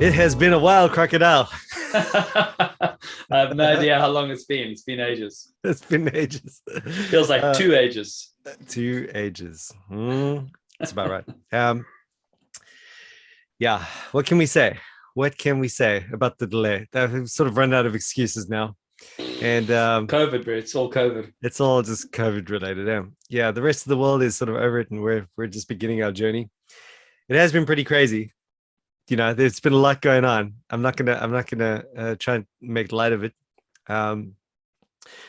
It has been a while, Crocodile. I have no idea how long it's been. It's been ages. It's been ages. Feels like 2 ages. 2 ages. That's about right. Yeah. What can we say? What can we say about the delay? I've sort of run out of excuses now. And COVID, bro. It's all COVID. It's all just COVID related. Yeah, the rest of the world is sort of over it, and we're just beginning our journey. It has been pretty crazy. You know, there's been a lot going on. I'm not gonna try and make light of it. But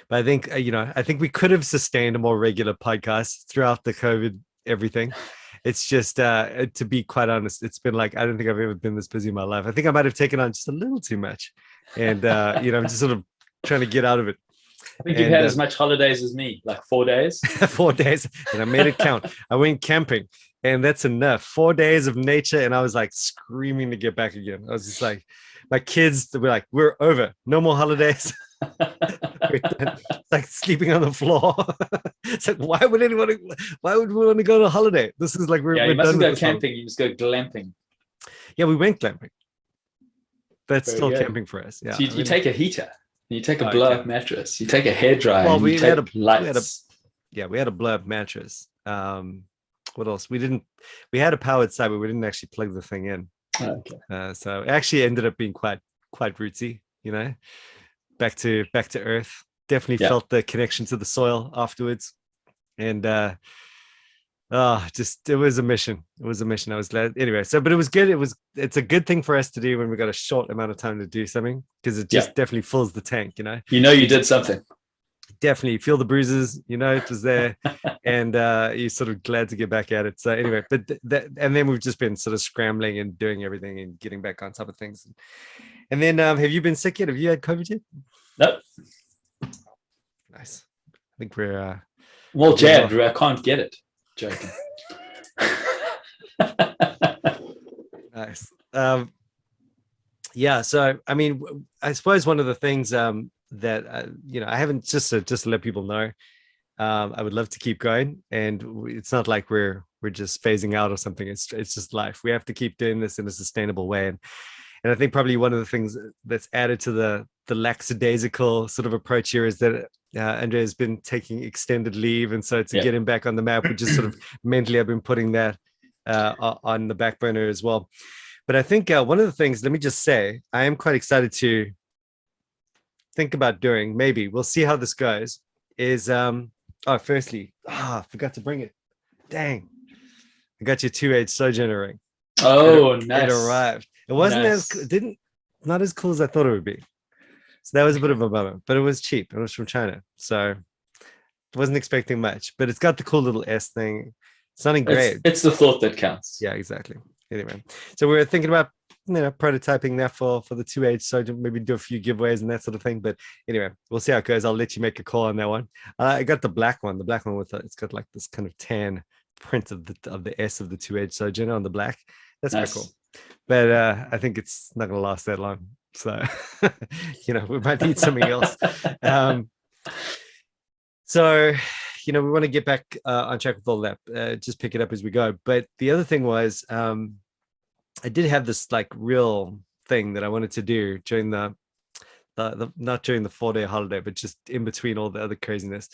I think I think we could have sustained a more regular podcast throughout the COVID everything. It's just to be quite honest, it's been like I don't think I've ever been this busy in my life. I think I might have taken on just a little too much, and I'm just sort of trying to get out of it. I think you've had as much holidays as me, like 4 days. 4 days, and I made it count. I went camping, and that's enough. 4 days of nature, and I was like screaming to get back again. I was just like, my kids were like, "We're over. No more holidays." It's like sleeping on the floor. It's like, why would we want to go on a holiday? This is like we're you mustn't done go camping. You must go glamping. Yeah, we went glamping. That's Very still good. Camping for us. Yeah, So you take a heater. You take a blow-up mattress. You take a hairdryer. Well, we had a blow-up mattress. What else? We had a powered side, but we didn't actually plug the thing in. Okay. So it actually ended up being quite rootsy, back to earth. Definitely felt the connection to the soil afterwards. And it was a mission. I was glad anyway. But it was good. It's a good thing for us to do when we got a short amount of time to do something, because it just definitely fills the tank, you did something. Definitely feel the bruises, it was there. And you're sort of glad to get back at it. So anyway, but and then we've just been sort of scrambling and doing everything and getting back on top of things. And then have you been sick yet? Have you had COVID yet? Nope. Nice. I think we're well jabbed. I can't get it. Joking. Nice. So I mean, I suppose one of the things that I haven't, just to let people know, I would love to keep going, and it's not like we're just phasing out or something. It's just life. We have to keep doing this in a sustainable way, and I think probably one of the things that's added to the lackadaisical sort of approach here is that Andre has been taking extended leave, and so to get him back on the map, we just sort of mentally I've been putting that on the back burner as well. But I think one of the things, let me just say, I am quite excited to think about doing, maybe we'll see how this goes, is firstly, I forgot to bring it. Dang, I got your 2H Sojourner ring. Nice. It arrived. It wasn't not as cool as I thought it would be. So that was a bit of a bummer, but it was cheap. It was from China, so I wasn't expecting much. But it's got the cool little S thing. Something great. It's the thought that counts. Yeah, exactly. Anyway, so we're thinking about prototyping that for the 2H, so maybe do a few giveaways and that sort of thing. But anyway, we'll see how it goes. I'll let you make a call on that one. I got the black one with it's got like this kind of tan print of the S of the 2H Sojourner on the black. That's nice. Quite cool. But I think it's not going to last that long. So, we might need something else. So, we want to get back on track with all that, just pick it up as we go. But the other thing was, I did have this like real thing that I wanted to do during the not during the 4-day holiday, but just in between all the other craziness,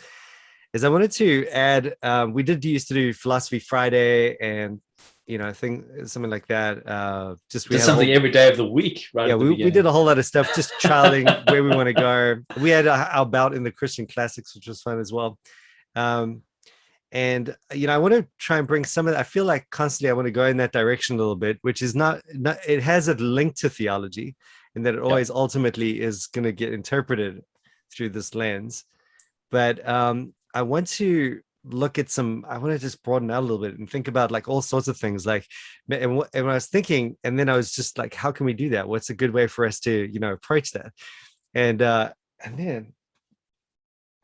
is I wanted to add, we used to do Philosophy Friday and, something like that. Just something every day of the week, right? Yeah, we did a whole lot of stuff, just trialing where we want to go. We had our bout in the Christian classics, which was fun as well. And I want to try and bring some of that. I feel like constantly I want to go in that direction a little bit, which is not it has a link to theology, and that it always ultimately is going to get interpreted through this lens. But I want to look at I want to just broaden out a little bit and think about like all sorts of things. Like, and when I was thinking, and then I was just like, how can we do that? What's a good way for us to, approach that? And then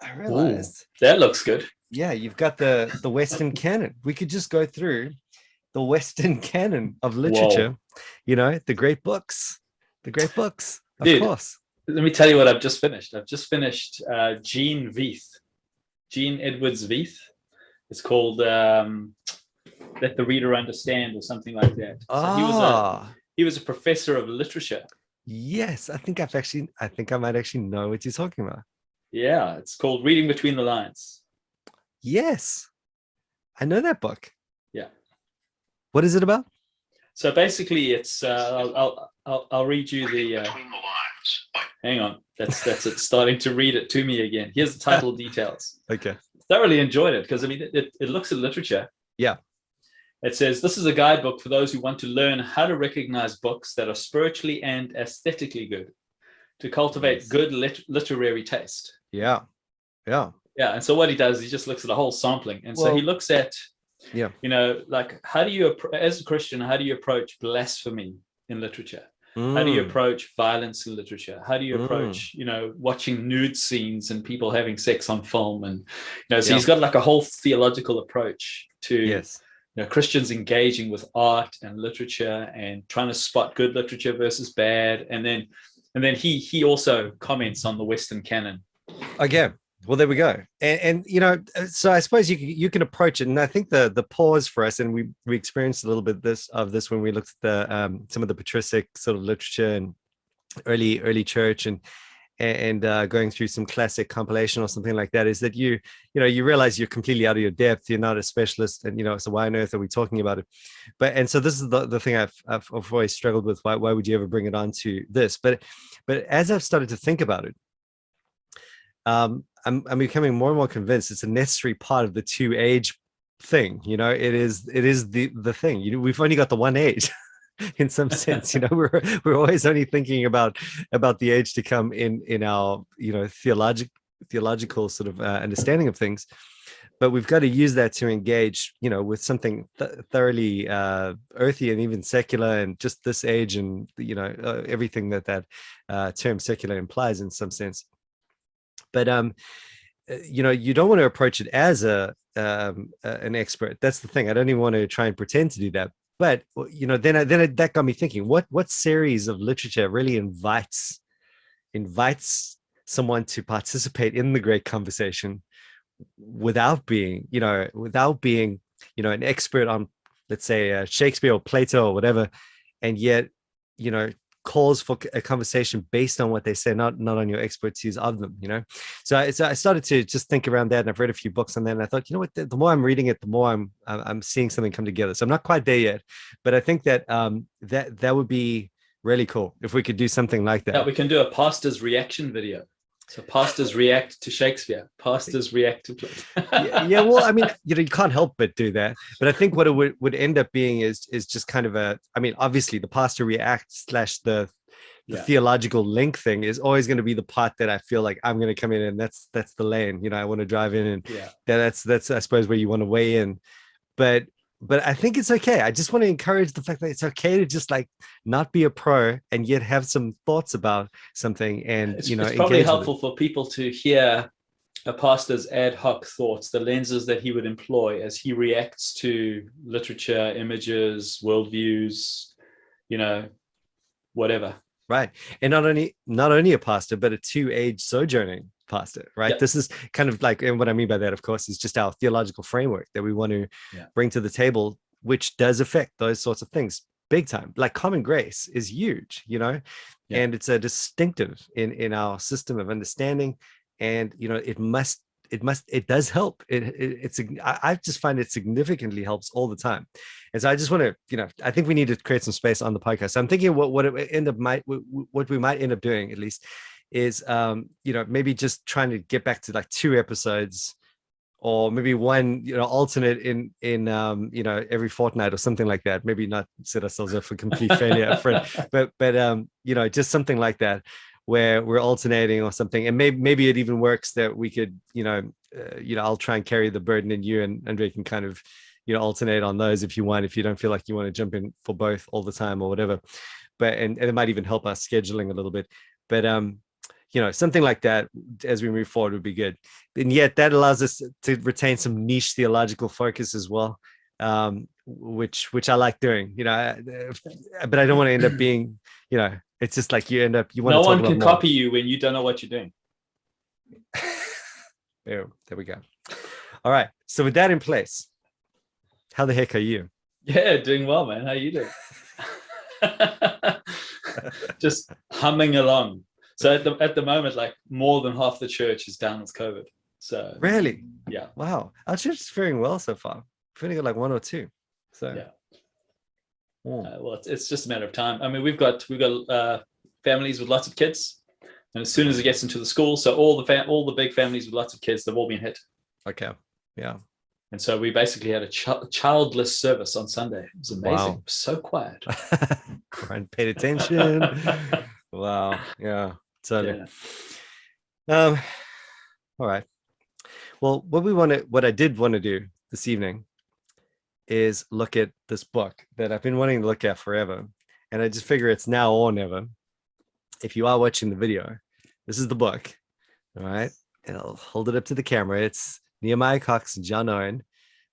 I realized that looks good. Yeah, you've got the Western canon. We could just go through the Western canon of literature. Whoa. The great books, of Dude, course. Let me tell you what I've just finished. I've just finished Gene Edwards Veith. It's called Let the Reader Understand or something like that. So He was a professor of literature. Yes, I think I might actually know what you're talking about. Yeah, it's called Reading Between the Lines. Yes, I know that book. Yeah. What is it about? So basically, it's I'll read you the. Hang on, that's it. Starting to read it to me again. Here's the title details. Okay. Thoroughly enjoyed it because I mean it looks at literature. Yeah. It says this is a guidebook for those who want to learn how to recognize books that are spiritually and aesthetically good, to cultivate good literary taste. Yeah. Yeah. Yeah. And so what he does, he just looks at a whole sampling, and so he looks at, yeah, like how do you, as a Christian, how do you approach blasphemy in literature? How do you approach violence in literature? How do you approach, watching nude scenes and people having sex on film? And, so he's got like a whole theological approach to Christians engaging with art and literature and trying to spot good literature versus bad. And then he also comments on the Western canon. Okay. Well, there we go. And so I suppose you can approach it. And I think the pause for us, and we experienced a little bit of this when we looked at the some of the patristic sort of literature and early church and going through some classic compilation or something like that, is that you realize you're completely out of your depth. You're not a specialist, and so why on earth are we talking about it? And so this is the thing I've always struggled with. Why would you ever bring it on to this? But as I've started to think about it, I'm becoming more and more convinced it's a necessary part of the two age thing. It is the thing. We've only got the one age. In some sense, we're always only thinking about the age to come in our theological sort of understanding of things, but we've got to use that to engage with something thoroughly earthy and even secular, and just this age, and everything that term secular implies in some sense. But you don't want to approach it as an expert. That's the thing. I don't even want to try and pretend to do that. But then that got me thinking: what series of literature really invites someone to participate in the great conversation without being an expert on, let's say, Shakespeare or Plato or whatever, and yet calls for a conversation based on what they say, not on your expertise of them. So I started to just think around that, and I've read a few books on that, and I thought, the more I'm reading it, the more I'm seeing something come together. So I'm not quite there yet, but I think that that would be really cool if we could do something like that. Yeah, we can do a pastor's reaction video. So pastors react to Shakespeare. Pastors react to Plato. yeah. Well, I mean, you can't help but do that. But I think what it would end up being is just kind of obviously the pastor react / the theological link thing is always going to be the part that I feel like I'm going to come in, and that's the lane. I want to drive in, and that's I suppose where you want to weigh in. But I think it's okay. I just want to encourage the fact that it's okay to just like not be a pro and yet have some thoughts about something. And it's probably helpful for people to hear a pastor's ad hoc thoughts, the lenses that he would employ as he reacts to literature, images, worldviews, whatever. Right. And not only a pastor, but a two-age sojourning pastor, right? This is kind of like, and what I mean by that, of course, is just our theological framework that we want to bring to the table, which does affect those sorts of things big time. Like common grace is huge, and it's a distinctive in our system of understanding, and it does help. I just find it significantly helps all the time. And so I just want to, I think we need to create some space on the podcast. So I'm thinking what we might end up doing, at least, is maybe just trying to get back to like 2 episodes, or maybe one alternate in every fortnight or something like that. Maybe not set ourselves up for complete failure up front, but just something like that, where we're alternating or something. And maybe it even works that we could I'll try and carry the burden, and you and Andre can kind of alternate on those if you want, if you don't feel like you want to jump in for both all the time or whatever. But and it might even help us scheduling a little bit. But something like that as we move forward would be good. And yet that allows us to retain some niche theological focus as well, which I like doing, but I don't want to end up being, it's just like you want to talk about more. No one can copy you when you don't know what you're doing. There we go. All right. So with that in place, how the heck are you? Yeah, doing well, man. How are you doing? just humming along. So at the moment, like more than half the church is down with COVID. So really, yeah, wow, our church is faring well so far. We've only got like one or two. So yeah. yeah. Well, it's just a matter of time. I mean, we've got families with lots of kids, and as soon as it gets into the school, so all the big families with lots of kids, they've all been hit. Okay, yeah. And so we basically had a childless service on Sunday. It was amazing. Wow. So quiet. Everyone paid attention. Wow. Yeah. Totally. Yeah. All right. Well, what I did want to do this evening is look at this book that I've been wanting to look at forever. And I just figure it's now or never. If you are watching the video, this is the book. All right. And I'll hold it up to the camera. It's Nehemiah Coxe and John Owen,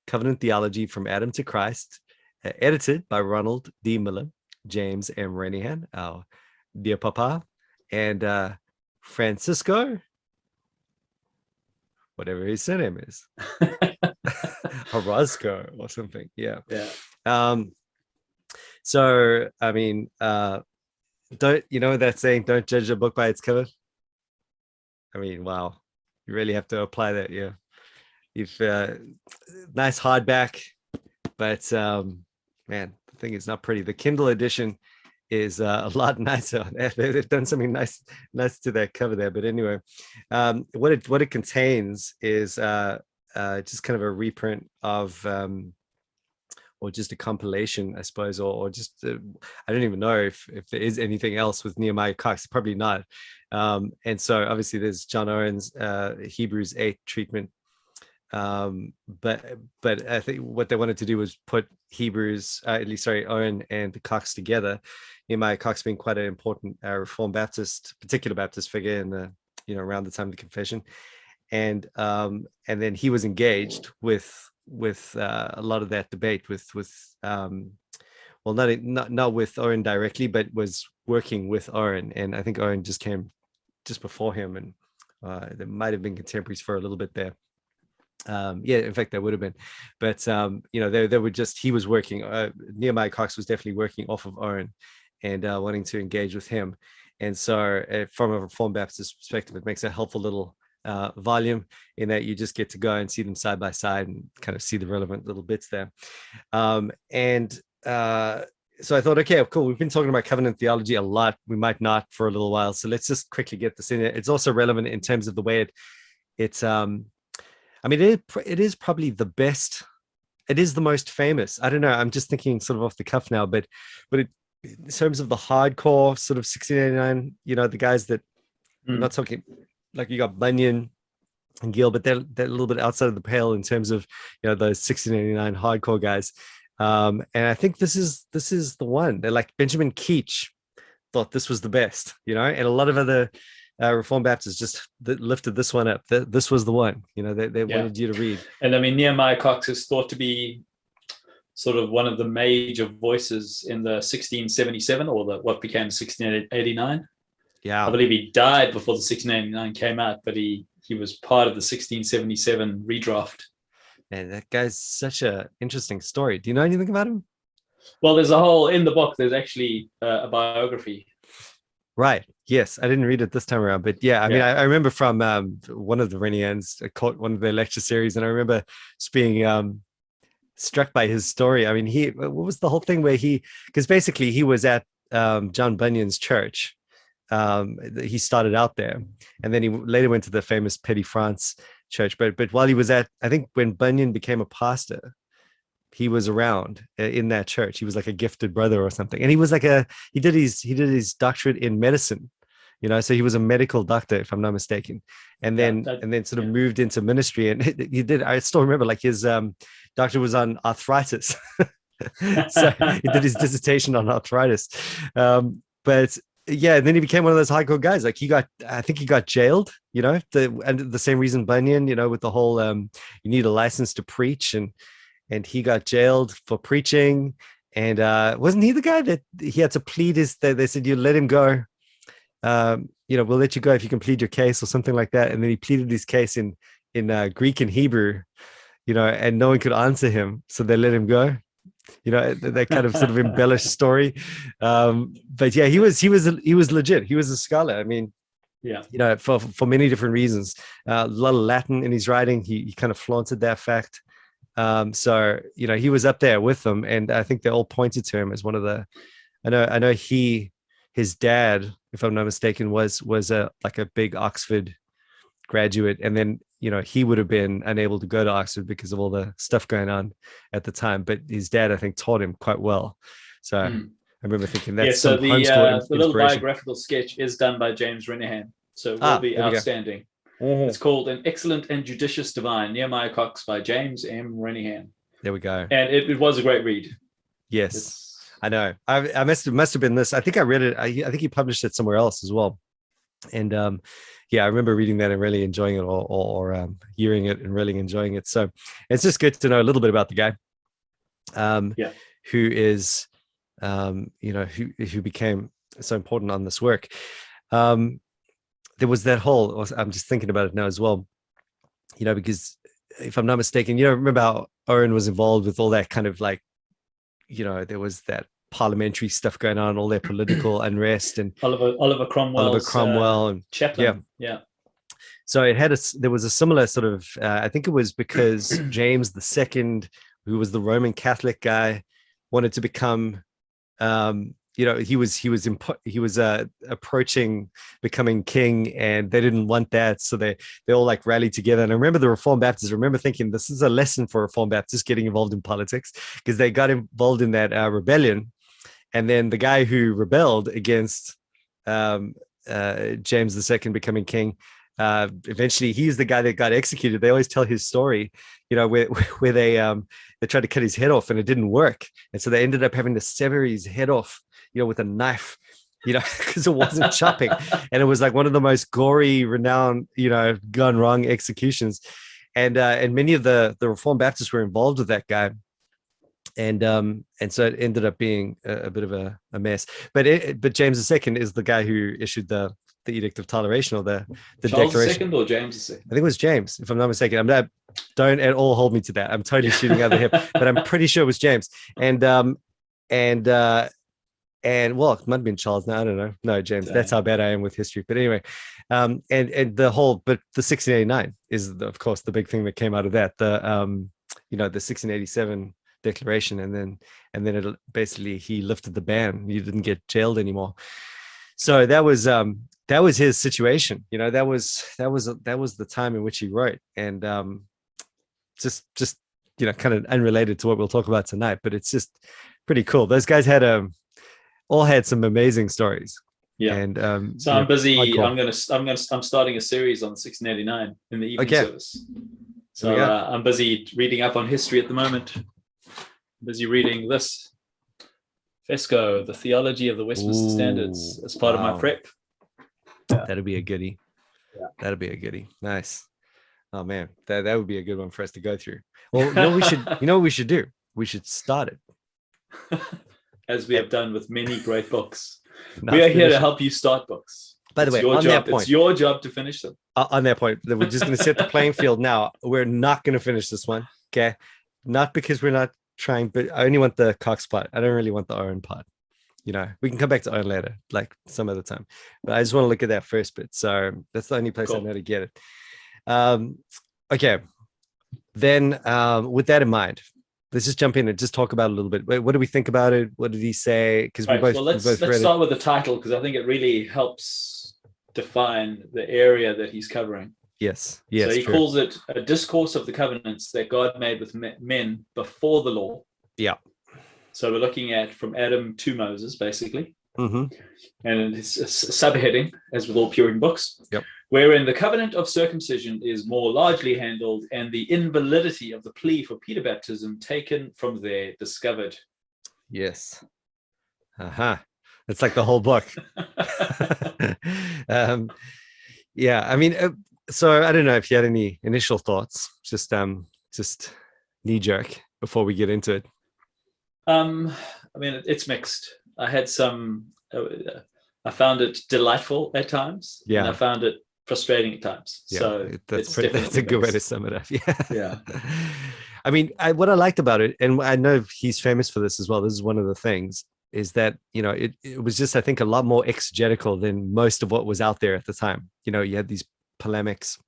Covenant Theology from Adam to Christ, edited by Ronald D. Miller, James M. Renihan, our dear papa, and Francisco, whatever his surname is, Orozco or something. Yeah. So, I mean, don't you know that saying, don't judge a book by its cover? I mean, wow. You really have to apply that. Yeah. You've nice hardback, but man, the thing is not pretty. The Kindle edition is a lot nicer. They've done something nice to that cover there. But anyway, what it contains is just kind of a reprint of, or just a compilation, I suppose, or just I don't even know if there is anything else with Nehemiah Coxe. Probably not. And so obviously there's John Owen's Hebrews 8 treatment. But I think what they wanted to do was put Owen and Coxe together. Nehemiah Coxe being quite an important Reformed particular Baptist figure in the around the time of the Confession, and then he was engaged with a lot of that debate with well, not with Owen directly, but was working with Owen, and I think Owen just came just before him, and there might have been contemporaries for a little bit there. Yeah, in fact, there would have been, but they were just, he was working, Nehemiah Coxe was definitely working off of Owen and wanting to engage with him. And so from a Reformed Baptist perspective, it makes a helpful little volume in that you just get to go and see them side by side and kind of see the relevant little bits there. So I thought, okay, cool. We've been talking about covenant theology a lot. We might not for a little while. So let's just quickly get this in there. It's also relevant in terms of the way it's I mean, it is probably the best. It is the most famous. I don't know. I'm just thinking sort of off the cuff now, but in terms of the hardcore sort of 1689, the guys that I'm not talking like you got Bunyan and Gill, but they're a little bit outside of the pale in terms of those 1689 hardcore guys. And I think this is the one. They're like Benjamin Keach thought this was the best, and a lot of other Reformed Baptists just lifted this one up. This was the one, they wanted you to read. And I mean, Nehemiah Coxe is thought to be sort of one of the major voices in the 1677 or what became 1689. Yeah, I believe he died before the 1689 came out, but he was part of the 1677 redraft. And that guy's such a interesting story. Do you know anything about him? Well, there's in the book, there's actually a biography. Right. Yes. I didn't read it this time around, but yeah, I mean, I remember from one of the Renians, one of their lecture series, and I remember just being struck by his story. I mean, what was the whole thing where because basically he was at John Bunyan's church. He started out there, and then he later went to the famous Petit France church. But while he was I think when Bunyan became a pastor, he was around in that church. He was like a gifted brother or something, and he was like he did his doctorate in medicine, so he was a medical doctor, if I'm not mistaken, and then sort of moved into ministry. And I still remember, like, his doctor was on arthritis. So he did his dissertation on arthritis, but yeah, and then he became one of those hardcore guys. Like, I think he got jailed, and the same reason Bunyan, with the whole you need a license to preach, and he got jailed for preaching. And wasn't he the guy that he had to plead they said, you let him go, we'll let you go if you can plead your case or something like that. And then he pleaded his case in Greek and Hebrew, and no one could answer him, so they let him go. that kind of sort of embellished story. But yeah, he was legit. He was a scholar. I mean, yeah, for many different reasons. A lot of Latin in his writing. He kind of flaunted that fact. So he was up there with them, and I think they all pointed to him as one of the. I know his dad, if I'm not mistaken, was a big Oxford graduate, and then he would have been unable to go to Oxford because of all the stuff going on at the time. But his dad, I think, taught him quite well. So I remember thinking that's so the little inspiration. biographical sketch is done by James Renihan, so it will be outstanding. It's called An Excellent and Judicious Divine, Nehemiah Coxe by James M. Renihan. There we go. And it was a great read. Yes, I know. I must have been this. I think I read it. I think he published it somewhere else as well. And I remember reading that and really enjoying it, or hearing it and really enjoying it. So it's just good to know a little bit about the guy, who is, who became so important on this work. There was that whole. I'm just thinking about it now as well, because if I'm not mistaken, remember how Owen was involved with all that kind of there was that parliamentary stuff going on, all their political unrest, and Oliver Cromwell and chaplain. Yeah. So there was a similar sort of, I think it was because James II, who was the Roman Catholic guy, wanted to become, he was approaching becoming king, and they didn't want that, so they all rallied together. And I remember the Reformed Baptists. I remember thinking this is a lesson for Reformed Baptists getting involved in politics, because they got involved in that rebellion, and then the guy who rebelled against James II becoming king, eventually he's the guy that got executed. They always tell his story, where they tried to cut his head off and it didn't work, and so they ended up having to sever his head off, with a knife, because it wasn't chopping. And it was one of the most gory, renowned, gone wrong executions. And many of the Reformed Baptists were involved with that guy. And so it ended up being a bit of a mess. But James II is the guy who issued the Edict of Toleration, or the Charles Declaration. II or James II? I think it was James, if I'm not mistaken. Don't at all hold me to that. I'm totally shooting out of the hip, but I'm pretty sure it was James. And well, it might have been Charles. No, I don't know. No, James. That's how bad I am with history. But anyway, but the 1689 is of course the big thing that came out of that. The 1687 Declaration, and then it basically he lifted the ban. You didn't get jailed anymore. So that was his situation. That was the time in which he wrote, and just kind of unrelated to what we'll talk about tonight, but it's just pretty cool. Those guys all had some amazing stories. Yeah. And so I'm busy. I'm starting a series on 1689 in the evening service. So I'm busy reading up on history at the moment. Busy reading this Fesco, the Theology of the Westminster Standards, as part of my prep. That'll be a goodie. Yeah. That'll be a goodie. Nice. Oh man, that would be a good one for us to go through. Well, what we should do? We should start it. As we have done with many great books. We are here to help you start books. By the way, on that point, it's your job to finish them. On that point, we're just going to set the playing field now. We're not going to finish this one, okay? Not because we're not trying, but I only want the Coxe part. I don't really want the Owen part. We can come back to Owen later, some other time. But I just want to look at that first bit. So that's the only place I know to get it. Okay. Then with that in mind, let's just jump in and just talk about it a little bit. What do we think about it? What did he say? Because let's start with the title, because I think it really helps define the area that he's covering. Yes. So he calls it a discourse of the covenants that God made with men before the law. Yeah. So we're looking at from Adam to Moses, basically. Mm-hmm. And it's a subheading, as with all Puritan books. Yep. Wherein the covenant of circumcision is more largely handled, and the invalidity of the plea for Peter baptism taken from there discovered. Yes. It's like the whole book. Yeah, I mean, so I don't know if you had any initial thoughts, just knee jerk before we get into it. I mean, it's mixed. I had some. I found it delightful at times. Yeah. And I found it frustrating at times. Yeah, so that's a good way to sum it up. Yeah. I mean, what I liked about it, and I know he's famous for this as well. This is one of the things, is that, you know, it was just, I think, a lot more exegetical than most of what was out there at the time. You know, you had these polemics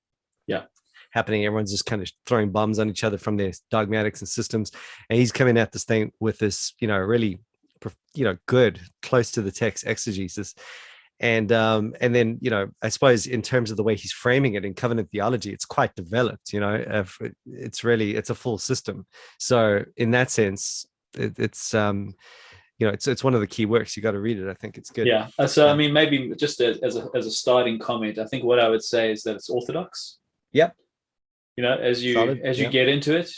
Yeah. happening. Everyone's just kind of throwing bombs on each other from their dogmatics and systems. And he's coming at this thing with this, you know, really, you know, good, close to the text exegesis. And then, you know, I suppose in terms of the way he's framing it in covenant theology, it's quite developed. You know, it's a full system. So in that sense, it's you know, it's one of the key works. You got to read it. I think it's good. Yeah. So I mean, maybe just as a starting comment, I think what I would say is that it's orthodox. Yep. You know, as you Solid, get into it,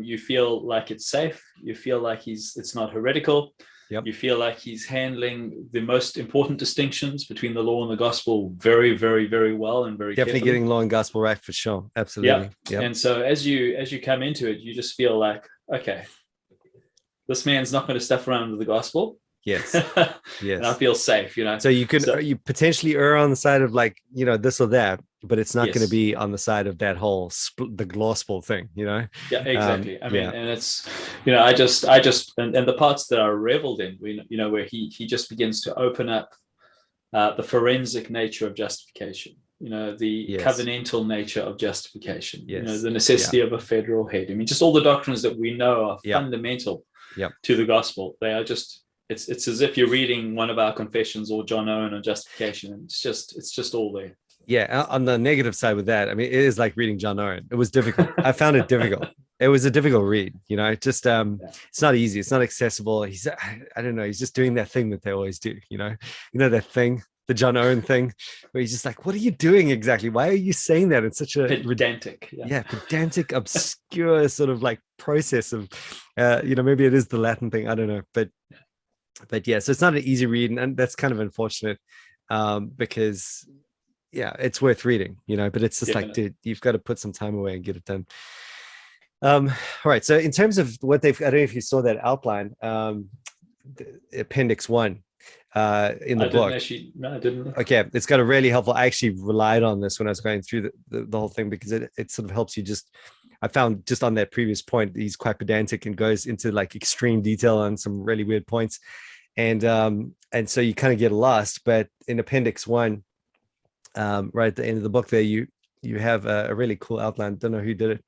you feel like it's safe. You feel like it's not heretical. Yep. You feel like he's handling the most important distinctions between the law and the gospel very, very, very well and very definitely carefully. getting law and gospel right for sure. Absolutely. Yeah. And so as you come into it, you just feel like, okay, this man's not going to stuff around with the gospel. Yes. And I feel safe, you know. So you you potentially err on the side of, like, you know, this or that, but it's not going to be on the side of that whole the gospel thing, you know. Yeah, exactly. I mean, and it's, you know, I just and the parts that I reveled in, you know, where he just begins to open up the forensic nature of justification, you know, the covenantal nature of justification, you know, the necessity of a federal head. I mean, just all the doctrines that we know are fundamental to the gospel. They are just, it's as if you're reading one of our confessions or John Owen on justification, and it's just all there. Yeah, on the negative side with that, I mean, it is like reading John Owen. It was difficult. I found it difficult. It was a difficult read, you know. Just it's not easy. It's not accessible. I don't know. He's just doing that thing that they always do, you know. You know that thing, the John Owen thing, where he's just like, "What are you doing exactly? Why are you saying that?" It's such a pedantic, pedantic, obscure sort of like process of, you know, maybe it is the Latin thing. I don't know, but yeah. So it's not an easy read, and that's kind of unfortunate, because. Yeah, it's worth reading, you know, but it's just like, dude, you've got to put some time away and get it done. All right. So in terms of what I don't know if you saw that outline, Appendix One in the book. No, I didn't. Okay. It's got a really helpful, I actually relied on this when I was going through the whole thing, because it sort of helps you I found just on that previous point, he's quite pedantic and goes into like extreme detail on some really weird points. And so you kind of get lost, but in Appendix One, right at the end of the book there, you have a really cool outline. Don't know who did it,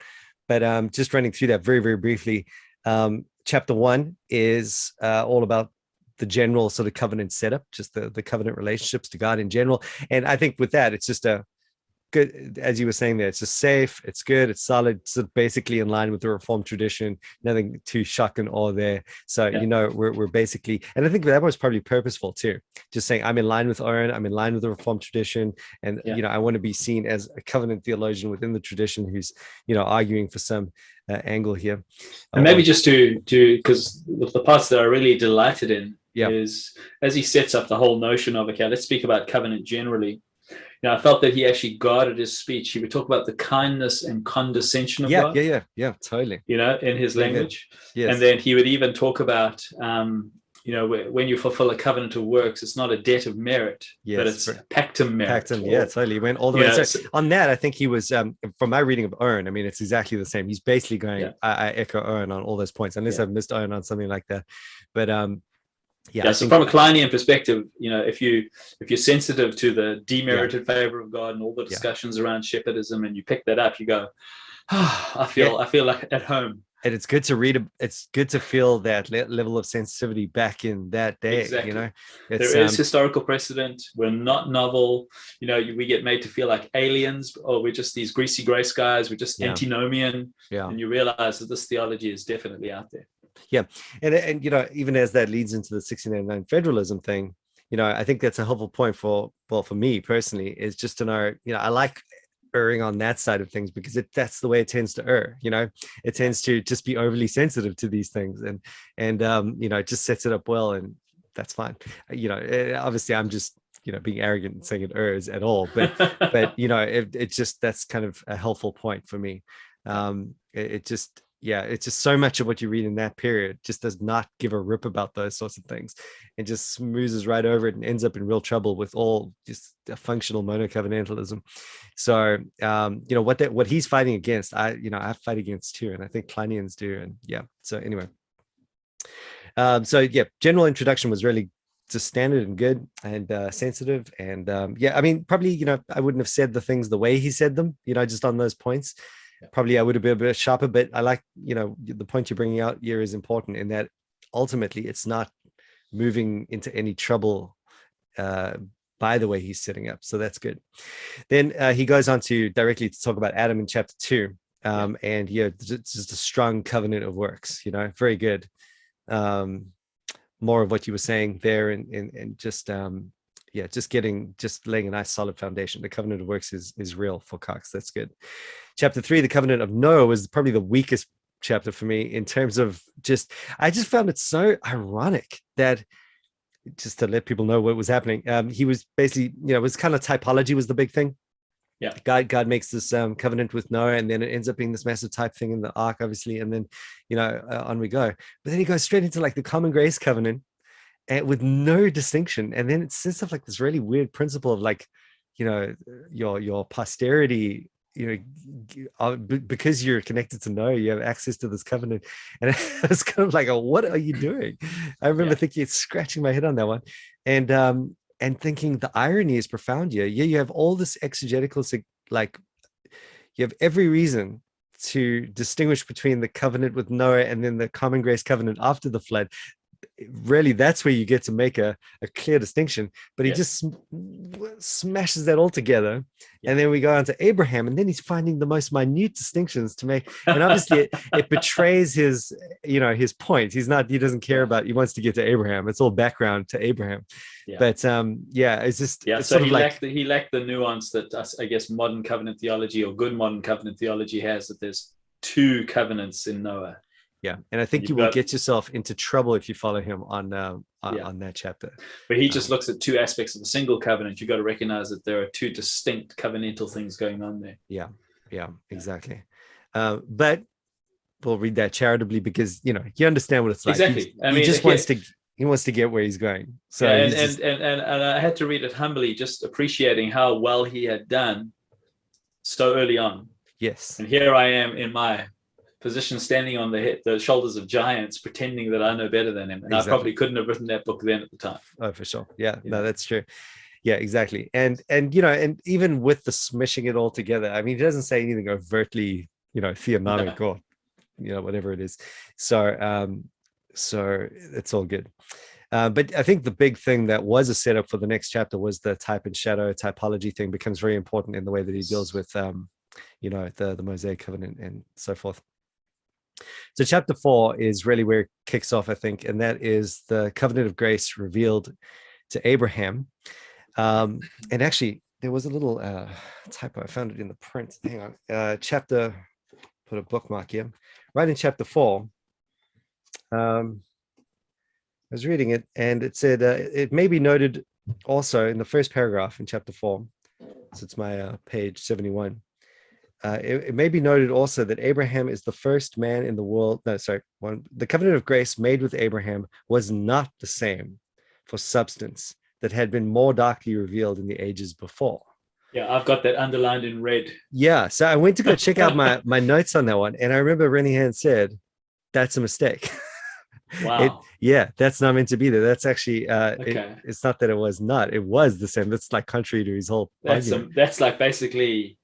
but just running through that very, very briefly. Chapter 1 is all about the general sort of covenant setup, just the covenant relationships to God in general. And I think with that, it's just a good, as you were saying there, it's just safe, it's good, it's solid, it's basically in line with the Reformed tradition, nothing too shock and awe there. So, you know, we're basically, and I think that was probably purposeful too, just saying, I'm in line with Owen, I'm in line with the Reformed tradition, and, you know, I want to be seen as a covenant theologian within the tradition who's, you know, arguing for some angle here. And maybe just to because the parts that I really delighted in is, as he sets up the whole notion of, okay, let's speak about covenant generally. You know, I felt that he actually guarded his speech. He would talk about the kindness and condescension of God. Yeah, totally. You know, in his language. Yes. And then he would even talk about, you know, when you fulfill a covenant of works, it's not a debt of merit, but it's pactum merit. Totally. He went all the way. So on that, I think he was, from my reading of Owen, I mean, it's exactly the same. He's basically going, I echo Owen on all those points, unless I've missed Owen on something like that. But so from a Kleinian perspective, you know, if you're sensitive to the demerited favor of God and all the discussions around shepherdism, and you pick that up, you go, I feel like at home. And it's good to read. It's good to feel that level of sensitivity back in that day. Exactly. You know, there is historical precedent. We're not novel. You know, we get made to feel like aliens, or we're just these greasy grace guys. We're just antinomian. And you realize that this theology is definitely out there. Yeah, and you know, even as that leads into the 1689 federalism thing, you know, I think that's a helpful point for me personally, is just to know, you know, I like erring on that side of things, because that's the way it tends to err. You know, it tends to just be overly sensitive to these things, and you know, it just sets it up well, and that's fine. You know, obviously I'm just, you know, being arrogant and saying it errs at all, but you know, it just, that's kind of a helpful point for me. It just, yeah, it's just so much of what you read in that period just does not give a rip about those sorts of things, and just smoozes right over it and ends up in real trouble with all just a functional monocovenantalism. So what he's fighting against, I fight against too, and I think Kleinians do. And yeah, so anyway, general introduction was really just standard and good and sensitive. And I mean, probably, I wouldn't have said the things the way he said them, just on those points. Probably I would have been a bit sharper, but I like, the point you're bringing out here is important, in that ultimately it's not moving into any trouble by the way he's setting up. So that's good. Then he goes on to directly to talk about Adam in chapter 2. And it's just a strong covenant of works, very good. More of what you were saying there, and just laying a nice solid foundation. The covenant of works is real for Coxe. That's good. Chapter 3, the covenant of Noah, was probably the weakest chapter for me in terms of I just found it so ironic that, just to let people know what was happening, he was basically, it was kind of typology was the big thing. Yeah, God makes this covenant with Noah, and then it ends up being this massive type thing in the ark, obviously, and then on we go. But then he goes straight into like the common grace covenant, and with no distinction, and then it says stuff like this really weird principle of like, your posterity, because you're connected to Noah, you have access to this covenant. And it's kind of like, what are you doing? I remember thinking, scratching my head on that one, and thinking the irony is profound here. Yeah, you have all this exegetical, like, you have every reason to distinguish between the covenant with Noah and then the common grace covenant after the flood. Really, that's where you get to make a clear distinction, but he just smashes that all together. And then we go on to Abraham, and then he's finding the most minute distinctions to make, and obviously it betrays his point. He doesn't care about, he wants to get to Abraham. It's all background to Abraham. But it's just, it's so sort of he lacked the nuance that I guess modern covenant theology, or good modern covenant theology, has, that there's two covenants in Noah. Yeah, and I think you will get yourself into trouble if you follow him on that chapter. But he just looks at two aspects of a single covenant. You've got to recognize that there are two distinct covenantal things going on there. Yeah, exactly. But we'll read that charitably, because you understand what it's like. Exactly. He wants to get where he's going. So and I had to read it humbly, just appreciating how well he had done so early on. Yes. And here I am in my position, standing on the shoulders of giants, pretending that I know better than him. And I probably couldn't have written that book then at the time. Oh, for sure. Yeah, no, that's true. Yeah, exactly. And and even with the smishing it all together, I mean, he doesn't say anything overtly, theonomic or, whatever it is. So it's all good. But I think the big thing that was a setup for the next chapter was the type and shadow typology thing becomes very important in the way that he deals with, the Mosaic covenant and so forth. So chapter 4 is really where it kicks off, I think, and that is the covenant of grace revealed to Abraham. And actually, there was a little typo. I found it in the print. Hang on. Put a bookmark here. Right in chapter 4, I was reading it, and it said, it may be noted also in the first paragraph in chapter 4, so it's my page 71. It may be noted also that Abraham is the first man in the world. The covenant of grace made with Abraham was not the same for substance that had been more darkly revealed in the ages before. Yeah, I've got that underlined in red. Yeah, so I went to go check out my notes on that one, and I remember Rennie Hand said, "That's a mistake." Wow. That's not meant to be there. That's actually okay. It's not that it was not. It was the same. That's like contrary to his whole argument. That's like basically.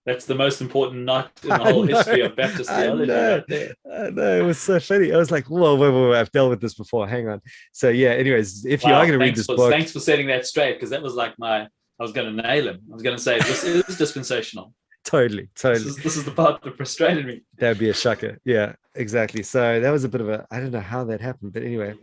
That's the most important knot in the whole history of Baptist theology. I know, it was so funny. I was like, whoa, wait, I've dealt with this before. Hang on. So yeah, anyways, if you are going to read this book. Thanks for setting that straight, because that was like I was going to nail him. I was going to say, this is dispensational. Totally. This is the part that frustrated me. That'd be a shocker. Yeah, exactly. So that was a bit of I don't know how that happened, but anyway.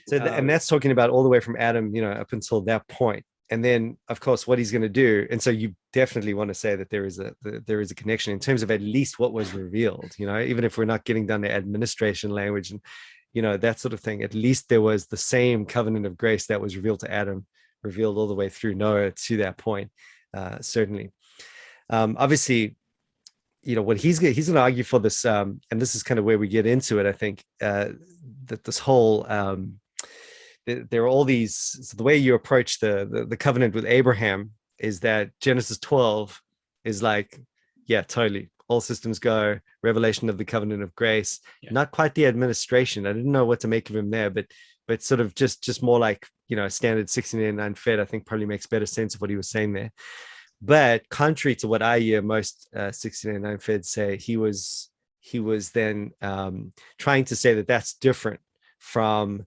So and that's talking about all the way from Adam, up until that point. And then, of course, what he's going to do. And so you definitely want to say that there is a connection in terms of at least what was revealed, even if we're not getting down to administration language and, that sort of thing. At least there was the same covenant of grace that was revealed to Adam, revealed all the way through Noah to that point, certainly. Obviously, what he's going to argue for this, and this is kind of where we get into it, I think, that this whole there are all these, so the way you approach the covenant with Abraham is that Genesis 12 is like, yeah, totally, all systems go, revelation of the covenant of grace, not quite the administration. I didn't know what to make of him there, but sort of just more like, standard 1689 Fed, I think probably makes better sense of what he was saying there. But contrary to what I hear most 1689 Feds say, he was then trying to say that that's different from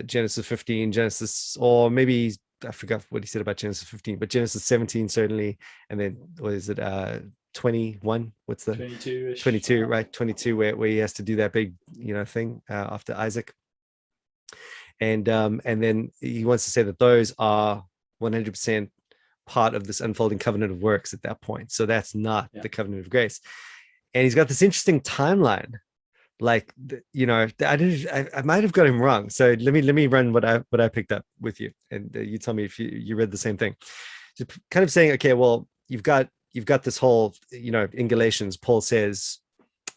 Genesis 15, Genesis, or maybe I forgot what he said about Genesis 15, but Genesis 17 certainly, and then what is it, 21? What's the 22-ish. 22, right? 22, where he has to do that big thing after Isaac, and then he wants to say that those are 100% part of this unfolding covenant of works at that point. So that's not the covenant of grace. And he's got this interesting timeline. Like, I might have got him wrong. So let me run what I picked up with you, and you tell me if you read the same thing. Just kind of saying, okay, well, you've got this whole, in Galatians, Paul says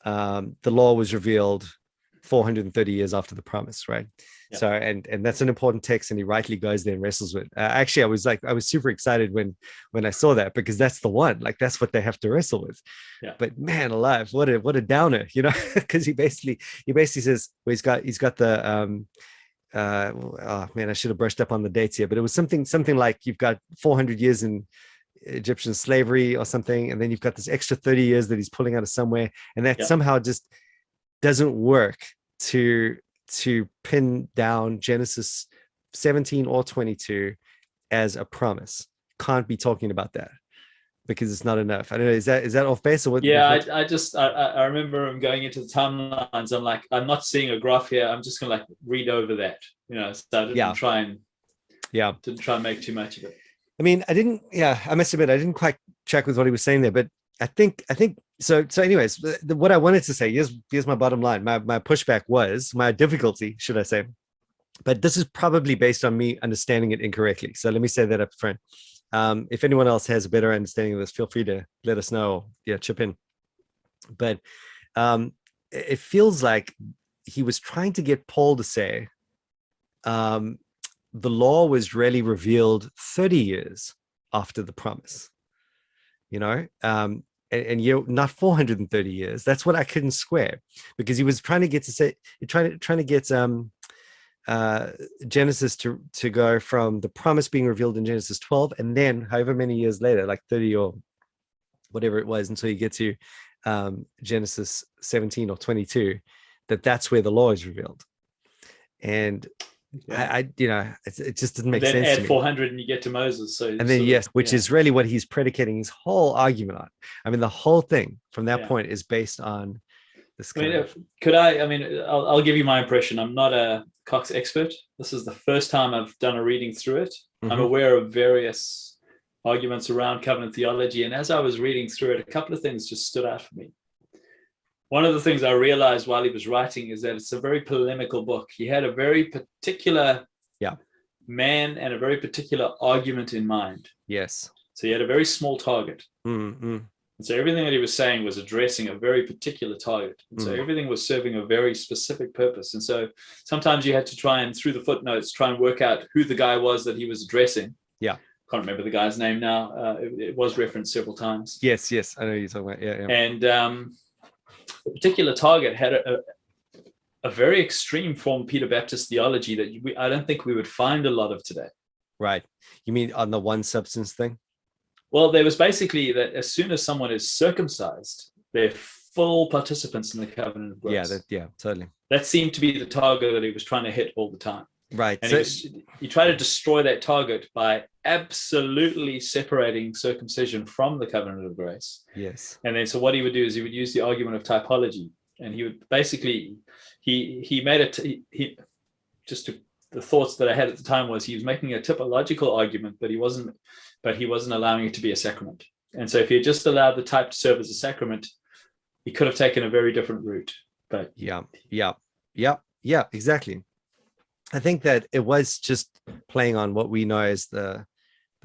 the law was revealed 430 years after the promise, right? Yeah. So and that's an important text, and he rightly goes there and wrestles with. Actually, I was super excited when I saw that, because that's the one, like that's what they have to wrestle with. Yeah. But man alive, what a downer, because he basically says, well, he's got the oh man, I should have brushed up on the dates here, but it was something like you've got 400 years in Egyptian slavery or something, and then you've got this extra 30 years that he's pulling out of somewhere, and that somehow just doesn't work to pin down Genesis 17 or 22 as a promise. Can't be talking about that because it's not enough. I don't know, is that off base or what? Yeah, I remember him going into the timelines. I'm like, I'm not seeing a graph here. I'm just gonna read over that, so I didn't try and make too much of it. I mean, I must admit, I didn't quite check with what he was saying there, but I think so anyways, what I wanted to say, here's my bottom line. My pushback was, my difficulty, should I say, but this is probably based on me understanding it incorrectly. So let me say that up front. If anyone else has a better understanding of this, feel free to let us know. Chip in. But it feels like he was trying to get Paul to say the law was really revealed 30 years after the promise, and you're not 430 years. That's what I couldn't square, because he was trying to get to say, trying to get Genesis to go from the promise being revealed in Genesis 12, and then however many years later, like 30 or whatever it was, until you get to Genesis 17 or 22, that's where the law is revealed. And it just doesn't make sense. Then add 400 and you get to Moses. So and then which is really what he's predicating his whole argument on. I mean, the whole thing from that point is based on this. I'll give you my impression. I'm not a Coxe expert. This is the first time I've done a reading through it. Mm-hmm. I'm aware of various arguments around covenant theology, and as I was reading through it, a couple of things just stood out for me. One of the things I realized while he was writing is that it's a very polemical book. He had a very particular man and a very particular argument in mind. Yes. So he had a very small target. Mm-hmm. And so everything that he was saying was addressing a very particular target. And so everything was serving a very specific purpose. And so sometimes you had to try and, through the footnotes, try and work out who the guy was that he was addressing. Yeah. Can't remember the guy's name now. It was referenced several times. Yes. I know you're talking about. Yeah. And the particular target had a very extreme form of Peter Baptist theology that I don't think we would find a lot of today. Right. You mean on the one substance thing? Well, there was basically that as soon as someone is circumcised, they're full participants in the covenant of grace. Yeah, totally. That seemed to be the target that he was trying to hit all the time. Right. And he tried to destroy that target by absolutely separating circumcision from the covenant of grace. Yes. And then so what he would do is he would use the argument of typology, and he would basically he made it the thoughts that I had at the time was he was making a typological argument, but he wasn't allowing it to be a sacrament. And so if he had just allowed the type to serve as a sacrament, he could have taken a very different route. But yeah, exactly. I think that it was just playing on what we know as the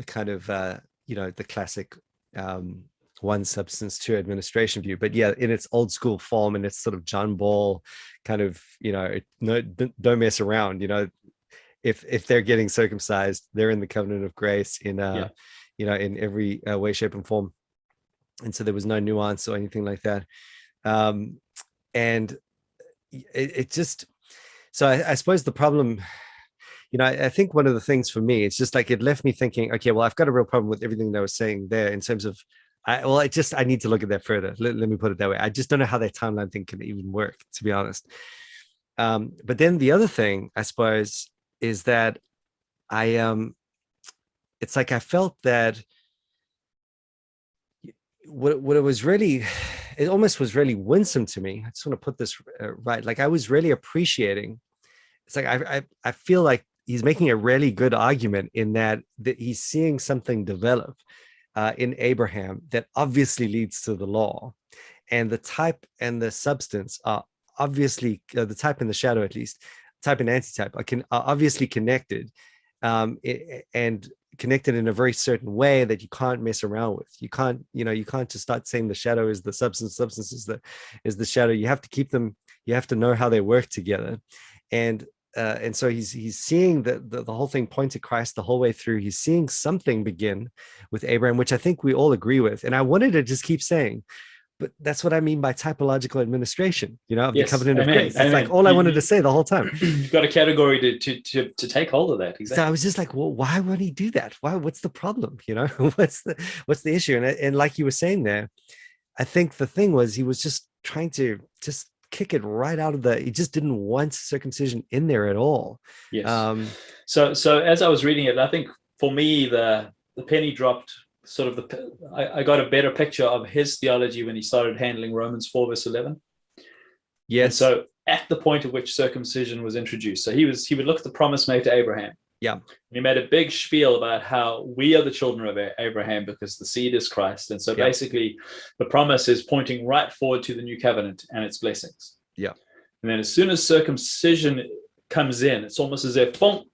kind of the classic one substance, two administration view. But yeah, in its old school form, and it's sort of John Ball kind of, no, don't mess around. If they're getting circumcised, they're in the covenant of grace in in every way, shape, and form. And so there was no nuance or anything like that. And it just, so I suppose the problem, I think one of the things for me, it's just like it left me thinking, okay, well, I've got a real problem with everything that I was saying there in terms of, I need to look at that further. Let me put it that way. I just don't know how that timeline thing can even work, to be honest. But then the other thing, I suppose, is that it's like I felt that what it was really, it almost was really winsome to me. I just want to put this right. Like I was really appreciating. It's like I feel like he's making a really good argument in that he's seeing something develop in Abraham that obviously leads to the law, and the type and the substance are obviously the type and the shadow, at least type and antitype, are obviously connected, and connected in a very certain way that you can't mess around with. You can't just start saying the shadow is the substance is the shadow. You have to keep them. You have to know how they work together, and so he's seeing the whole thing point to Christ the whole way through. He's seeing something begin with Abraham, which I think we all agree with. And I wanted to just keep saying, but that's what I mean by typological administration, of the covenant of grace. It's like all I wanted to say the whole time. You've got a category to take hold of that. Exactly. So I was just like, well, why would he do that? What's the problem? What's the issue? And like you were saying there, I think the thing was he was just trying to just kick it right out of he just didn't want circumcision in there at all. Yes. So as I was reading it, I think for me the penny dropped. Sort of I got a better picture of his theology when he started handling Romans 4 verse 11. Yes. And so at the point at which circumcision was introduced, so he would look at the promise made to Abraham. Yeah. And he made a big spiel about how we are the children of Abraham because the seed is Christ. And so basically the promise is pointing right forward to the new covenant and its blessings. Yeah. And then as soon as circumcision comes in, it's almost as if, boom,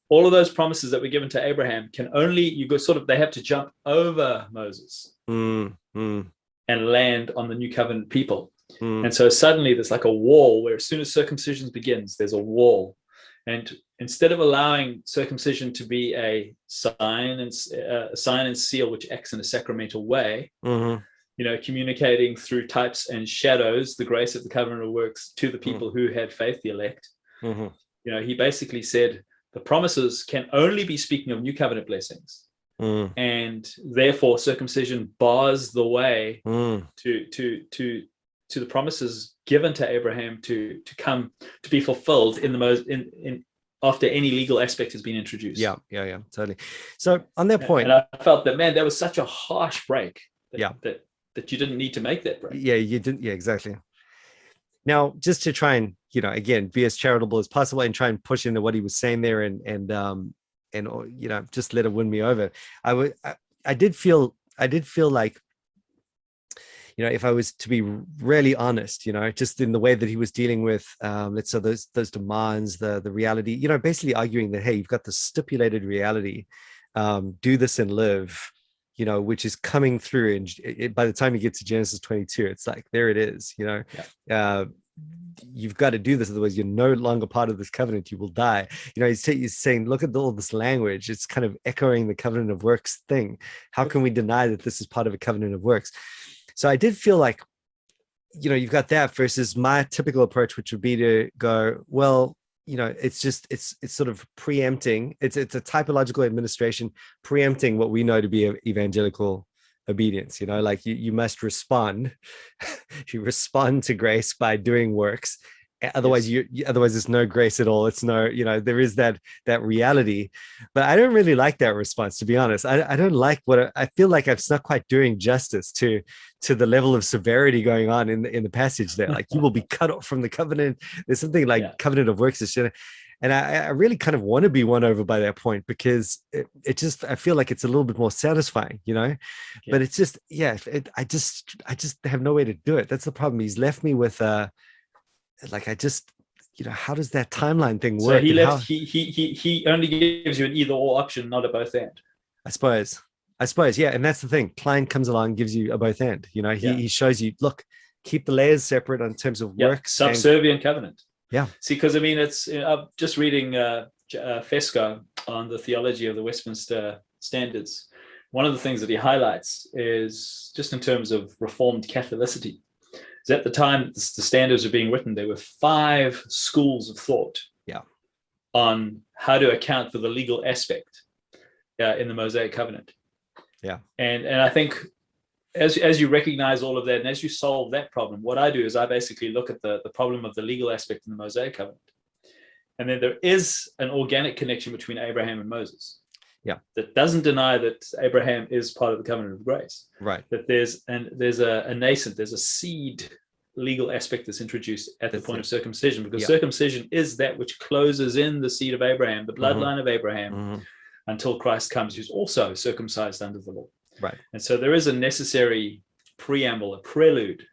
all of those promises that were given to Abraham they have to jump over Moses and land on the new covenant people. And so suddenly there's like a wall where as soon as circumcision begins, there's a wall. And instead of allowing circumcision to be a sign and seal, which acts in a sacramental way, communicating through types and shadows, the grace of the covenant of works to the people who had faith, the elect, he basically said, the promises can only be speaking of new covenant blessings, and therefore circumcision bars the way to the promises given to Abraham to come to be fulfilled in after any legal aspect has been introduced. Yeah, totally. So on that point, and I felt that that was such a harsh break. That you didn't need to make that break. Yeah, you didn't. Yeah, exactly. Now, just to try and again be as charitable as possible and try and push into what he was saying there, and just let it win me over. I did feel like, if I was to be really honest, just in the way that he was dealing with, let's say those demands, the reality, basically arguing that, hey, you've got the stipulated reality, do this and live, which is coming through. And by the time you get to Genesis 22, it's like, there it is, you've got to do this. Otherwise you're no longer part of this covenant. You will die. He's saying, look at all this language. It's kind of echoing the covenant of works thing. How can we deny that this is part of a covenant of works? So I did feel like, you've got that versus my typical approach, which would be to go, well, it's sort of preempting. It's a typological administration preempting what we know to be evangelical obedience. Like you must respond. You respond to grace by doing works. Otherwise, otherwise there's no grace at all. It's no, there is that reality. But I don't really like that response, to be honest. I don't like I feel like it's not quite doing justice to the level of severity going on in the passage there. Like, you will be cut off from the covenant. There's something like covenant of works. And I really kind of want to be won over by that point, because it just, I feel like it's a little bit more satisfying, but it's just, I just have no way to do it. That's the problem. He's left me with how does that timeline thing work? So he only gives you an either or option, not a both and. I suppose. I suppose, yeah. And that's the thing. Klein comes along, gives you a both end. He shows you, look, keep the layers separate in terms of works. Subservient covenant. Yeah. See, because I mean, I'm just reading Fesco on the theology of the Westminster Standards. One of the things that he highlights is just in terms of Reformed Catholicity. Is at the time the standards were being written, there were 5 schools of thought. Yeah. On how to account for the legal aspect in the Mosaic covenant. Yeah. And I think as you recognize all of that, and as you solve that problem, what I do is I basically look at the problem of the legal aspect in the Mosaic covenant. And then there is an organic connection between Abraham and Moses. Yeah. That doesn't deny that Abraham is part of the covenant of grace. Right. That there's a nascent, there's a seed legal aspect that's introduced at the point of circumcision, because circumcision is that which closes in the seed of Abraham, the bloodline of Abraham, until Christ comes, who's also circumcised under the law. Right. And so there is a necessary preamble, a prelude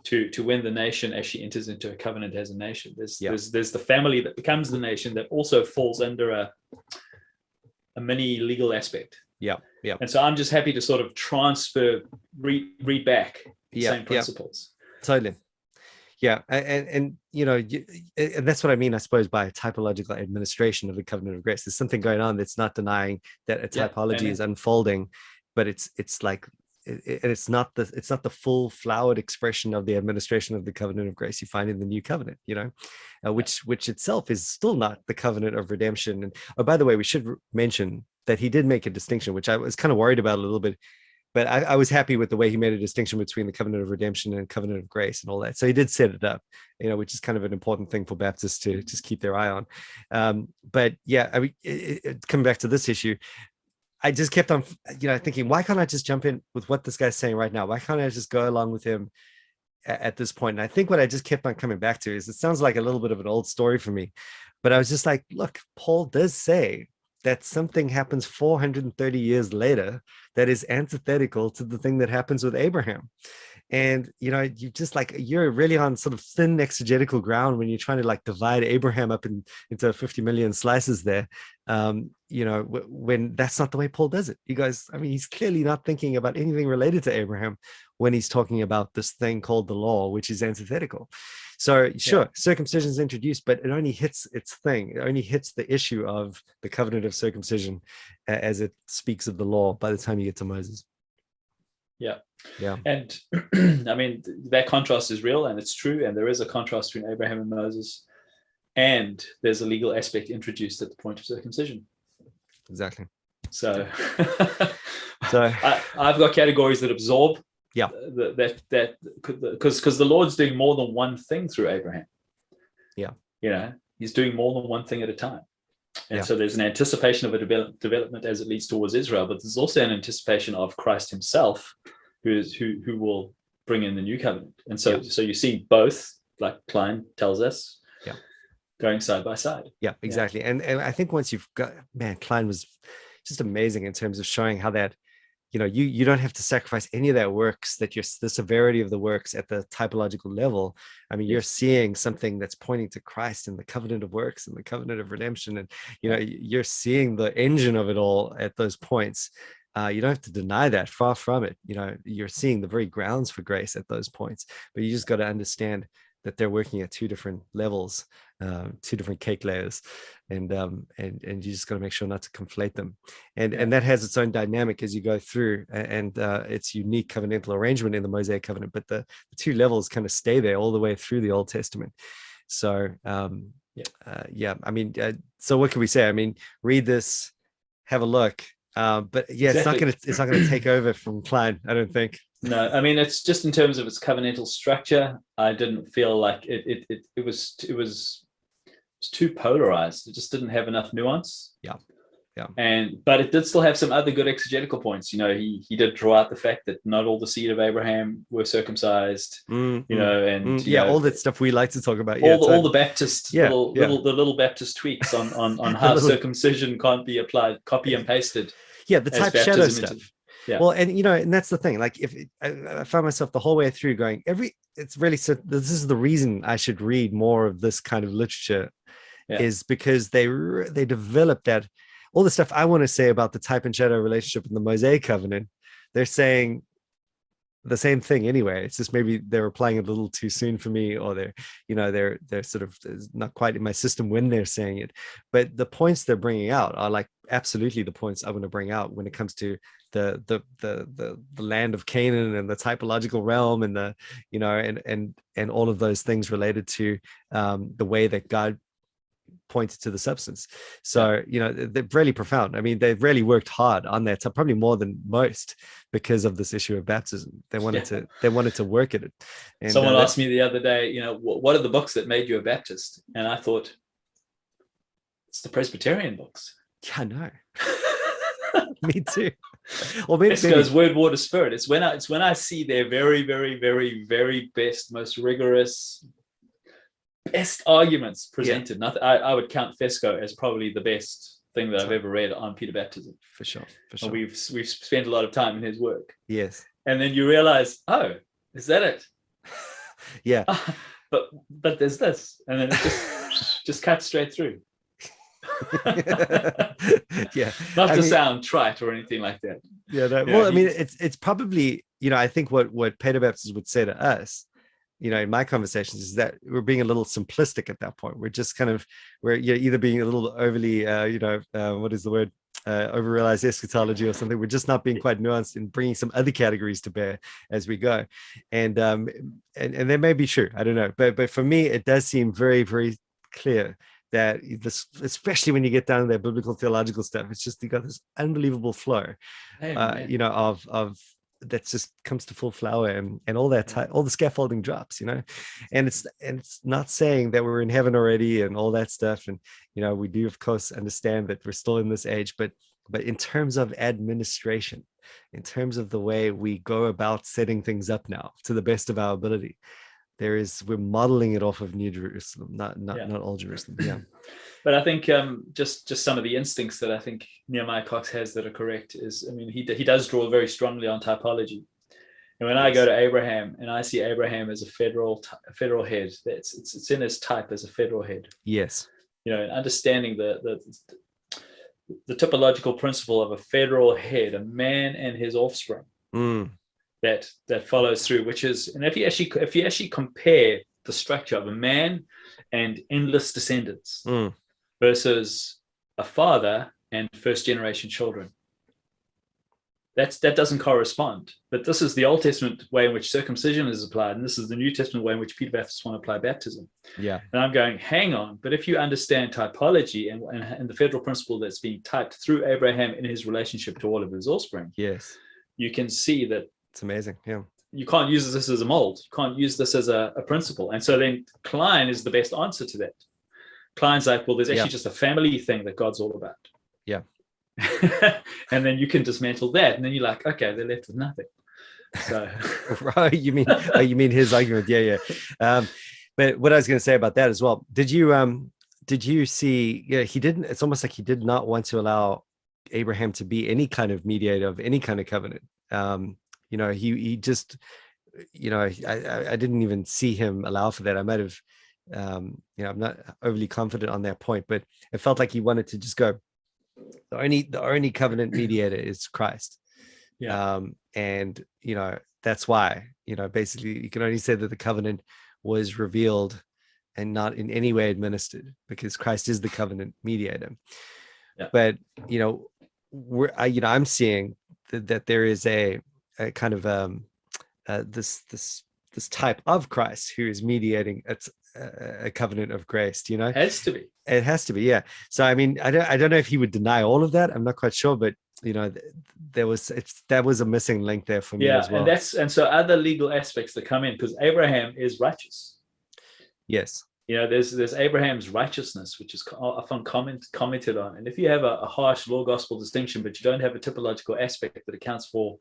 to when the nation actually enters into a covenant as a nation. There's the family that becomes the nation that also falls under a mini legal aspect. Yeah. Yeah. And so I'm just happy to sort of read back the same principles. Totally. Yeah. And that's what I mean, I suppose, by typological administration of the covenant of grace. There's something going on that's not denying that a typology is unfolding, but it's like, it's not the full flowered expression of the administration of the covenant of grace you find in the new covenant, which itself is still not the covenant of redemption. And by the way, we should mention that he did make a distinction, which I was kind of worried about a little bit, but I was happy with the way he made a distinction between the covenant of redemption and covenant of grace and all that. So he did set it up, which is kind of an important thing for Baptists to just keep their eye on. But yeah, I mean, coming back to this issue, I just kept on, thinking, why can't I just jump in with what this guy's saying right now? Why can't I just go along with him at this point? And I think what I just kept on coming back to is, it sounds like a little bit of an old story for me, but I was just like, look, Paul does say that something happens 430 years later that is antithetical to the thing that happens with Abraham. And, you're really on sort of thin exegetical ground when you're trying to divide Abraham up into 50 million slices there. When that's not the way Paul does it. You guys, I mean, he's clearly not thinking about anything related to Abraham when he's talking about this thing called the law, which is antithetical. So sure, circumcision is introduced, but it only hits its thing. It only hits the issue of the covenant of circumcision as it speaks of the law by the time you get to Moses. Yeah. Yeah. And I mean, that contrast is real and it's true. And there is a contrast between Abraham and Moses. And there's a legal aspect introduced at the point of circumcision. Exactly. So I've got categories that absorb. Yeah. That because the Lord's doing more than one thing through Abraham. Yeah. He's doing more than one thing at a time. And so there's an anticipation of a development as it leads towards Israel, but there's also an anticipation of Christ himself, who will bring in the new covenant. And so you see both, like Klein tells us, going side by side. Yeah, exactly. And I think once you've got, Klein was just amazing in terms of showing how that, you don't have to sacrifice any of that works, the severity of the works at the typological level. I mean, you're seeing something that's pointing to Christ in the covenant of works and the covenant of redemption. And, you're seeing the engine of it all at those points. You don't have to deny that, far from it. You're seeing the very grounds for grace at those points, but you just got to understand that they're working at two different levels, two different cake layers, and you just got to make sure not to conflate them. And that has its own dynamic as you go through, and its unique covenantal arrangement in the Mosaic covenant. But the two levels kind of stay there all the way through the Old Testament. So I mean, so what can we say? I mean, read this, have a look. But exactly. it's not gonna take over from Klein, I don't think. No, I mean, it's just in terms of its covenantal structure. I didn't feel like it was too polarized. It just didn't have enough nuance. Yeah. But it did still have some other good exegetical points. He did draw out the fact that not all the seed of Abraham were circumcised. And all that stuff we like to talk about. All the Baptist little Baptist tweaks on how circumcision can't be applied, copy and pasted. Yeah, the type shadow stuff. Well, and that's the thing. Like, if I found myself the whole way through going, it's really, so this is the reason I should read more of this kind of literature, is because they developed that. all the stuff I want to say about the type and shadow relationship in the Mosaic covenant, they're saying the same thing anyway. It's just maybe they're applying it a little too soon for me, or they're sort of not quite in my system when they're saying it. But the points they're bringing out are like absolutely the points I want to bring out when it comes to the land of Canaan and the typological realm, and the and all of those things related to the way that God pointed to the substance. So they're really profound. I mean, they've really worked hard on that, so probably more than most, because of this issue of baptism. They wanted to work at it. And someone asked me the other day, what are the books that made you a Baptist? And I thought, it's the Presbyterian books. Yeah, I know. Me too. Well, maybe Fesco's Word, Water, Spirit. It's when I see their very, very, very, very best, most rigorous, best arguments presented. Yeah. I would count Fesco as probably the best thing that I've ever read on Peter baptism. For sure. And we've spent a lot of time in his work. Yes. And then you realize, oh, is that it? Yeah. But there's this, and then it just cuts straight through. Yeah. Not to sound trite or anything like that. Yeah. Well, I mean, it's probably, I think what Paedobaptists would say to us, in my conversations, is that we're being a little simplistic at that point. We're just we're either being a little overly, what is the word? Over-realized eschatology or something. We're just not being quite nuanced and bringing some other categories to bear as we go. And that may be true. I don't know. But for me, it does seem very, very clear that this, especially when you get down to that biblical theological stuff, it's just, you got this unbelievable flow, of that just comes to full flower, and all that all the scaffolding drops, and it's not saying that we're in heaven already and all that stuff. And we do of course understand that we're still in this age, but in terms of administration, in terms of the way we go about setting things up now to the best of our ability, we're modeling it off of New Jerusalem, not Old Jerusalem. Yeah. But I think just some of the instincts that I think Nehemiah Coxe has that are correct is, I mean, he does draw very strongly on typology. And when I go to Abraham and I see Abraham as a federal head, it's in his type as a federal head. Yes. And understanding the typological principle of a federal head, a man and his offspring. That follows through, which is, and if you actually compare the structure of a man and endless descendants versus a father and first generation children, that doesn't correspond. But this is the Old Testament way in which circumcision is applied, and this is the New Testament way in which Peter Baptists want to apply baptism. Yeah. And I'm going, hang on, but if you understand typology and the federal principle that's being typed through Abraham in his relationship to all of his offspring, yes, you can see that it's amazing. Yeah. You can't use this as a mold. You can't use this as a principle. And so then Klein is the best answer to that. Klein's like, well, there's actually just a family thing that God's all about. Yeah. And then you can dismantle that. And then you're like, okay, they're left with nothing. So right. You mean his argument. Yeah. But what I was going to say about that as well, did you see, he didn't, it's almost like he did not want to allow Abraham to be any kind of mediator of any kind of covenant. He just, I didn't even see him allow for that. I might have, I'm not overly confident on that point, but it felt like he wanted to just go, the only covenant mediator is Christ. Yeah. And, that's why, basically you can only say that the covenant was revealed and not in any way administered, because Christ is the covenant mediator. Yeah. But, I'm seeing that there is a kind of this type of Christ who is mediating a covenant of grace. It has to be, yeah. So I mean, I don't know if he would deny all of that. I'm not quite sure, but that was a missing link there for me as well. And so other legal aspects that come in, because Abraham is righteous. Yes. There's Abraham's righteousness, which is often commented on. And if you have a harsh law gospel distinction, but you don't have a typological aspect that accounts for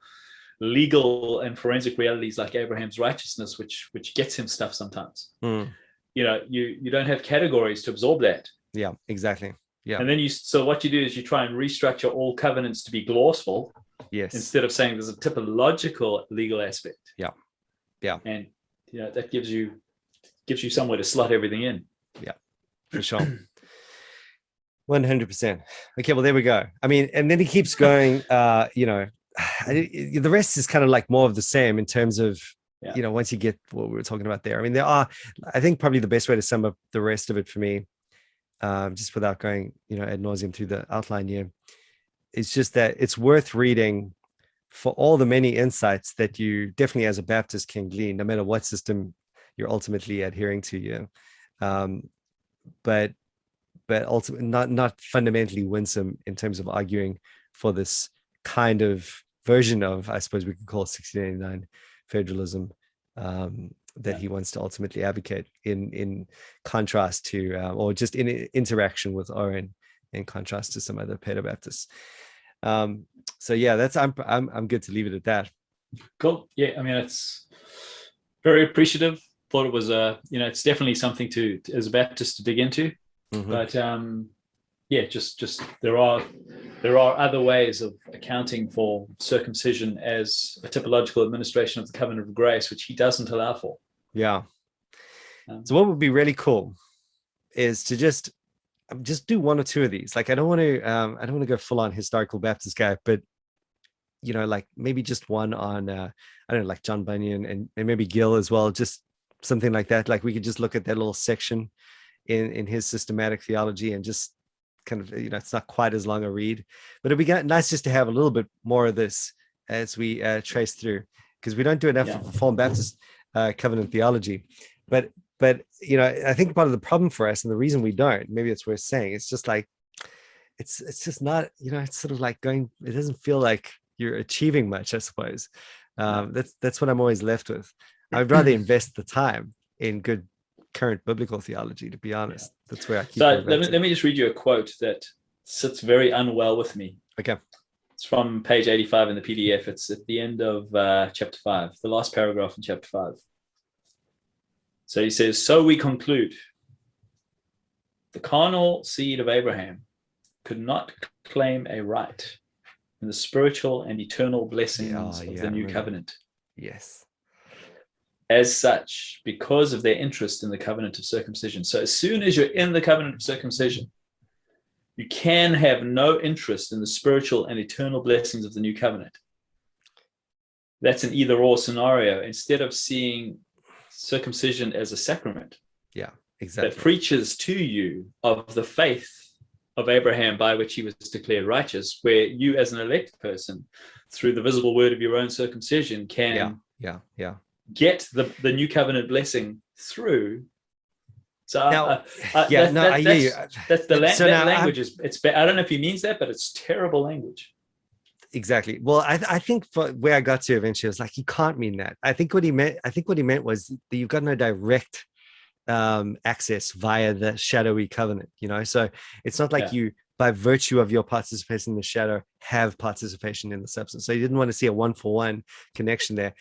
legal and forensic realities like Abraham's righteousness, which gets him stuff sometimes, you don't have categories to absorb that. Yeah, exactly. Yeah. And then so what you do is you try and restructure all covenants to be glossful. Yes. Instead of saying there's a typological legal aspect. Yeah. Yeah. And that gives you somewhere to slot everything in. Yeah, for sure. 100%. Okay, well, there we go. I mean, and then he keeps going, the rest is kind of like more of the same in terms of, once you get what we were talking about there. I mean, I think probably the best way to sum up the rest of it for me, just without going, ad nauseum through the outline here, it's just that it's worth reading for all the many insights that you definitely as a Baptist can glean, no matter what system you're ultimately adhering to, but ultimately not fundamentally winsome in terms of arguing for this kind of version of, I suppose we could call 1689 federalism, that he wants to ultimately advocate in contrast to, or just in interaction with Oren, in contrast to some other Pedobaptists. So yeah, that's I'm good to leave it at that. Cool. Yeah, I mean, it's very appreciative. Thought it was it's definitely something to as a Baptist to dig into. Mm-hmm. But just there are other ways of accounting for circumcision as a typological administration of the covenant of grace, which he doesn't allow for. Yeah. So what would be really cool is to just do one or two of these. Like I don't want to go full on historical Baptist guy, but like maybe just one on I don't know, like John Bunyan and maybe Gill as well, just something like that. Like we could just look at that little section in his systematic theology and just kind of, it's not quite as long a read, but it'd be nice just to have a little bit more of this as we trace through, because we don't do enough of Reformed Baptist covenant theology. But I think part of the problem for us, and the reason we don't, maybe it's worth saying, it's just like it's just not, it's sort of like going, it doesn't feel like you're achieving much, I suppose. That's what I'm always left with. I'd rather invest the time in good current biblical theology, to be honest. That's where I keep. So let me just read you a quote that sits very unwell with me. Okay. It's from page 85 in the PDF. It's at the end of chapter 5, the last paragraph in chapter 5. So he says, so we conclude, the carnal seed of Abraham could not claim a right in the spiritual and eternal blessings of the new covenant. Yes. As such, because of their interest in the covenant of circumcision. So as soon as you're in the covenant of circumcision, you can have no interest in the spiritual and eternal blessings of the new covenant. That's an either-or scenario. Instead of seeing circumcision as a sacrament, exactly, that preaches to you of the faith of Abraham by which he was declared righteous, where you as an elect person, through the visible word of your own circumcision, can get the new covenant blessing through. So I hear you. That's the language is. It's. I don't know if he means that, but it's terrible language. Exactly. Well, I think for where I got to eventually was like, he can't mean that. I think what he meant was that you've got no direct access via the shadowy covenant. So it's not like you, by virtue of your participation in the shadow, have participation in the substance. So you didn't want to see a 1-for-1 connection there.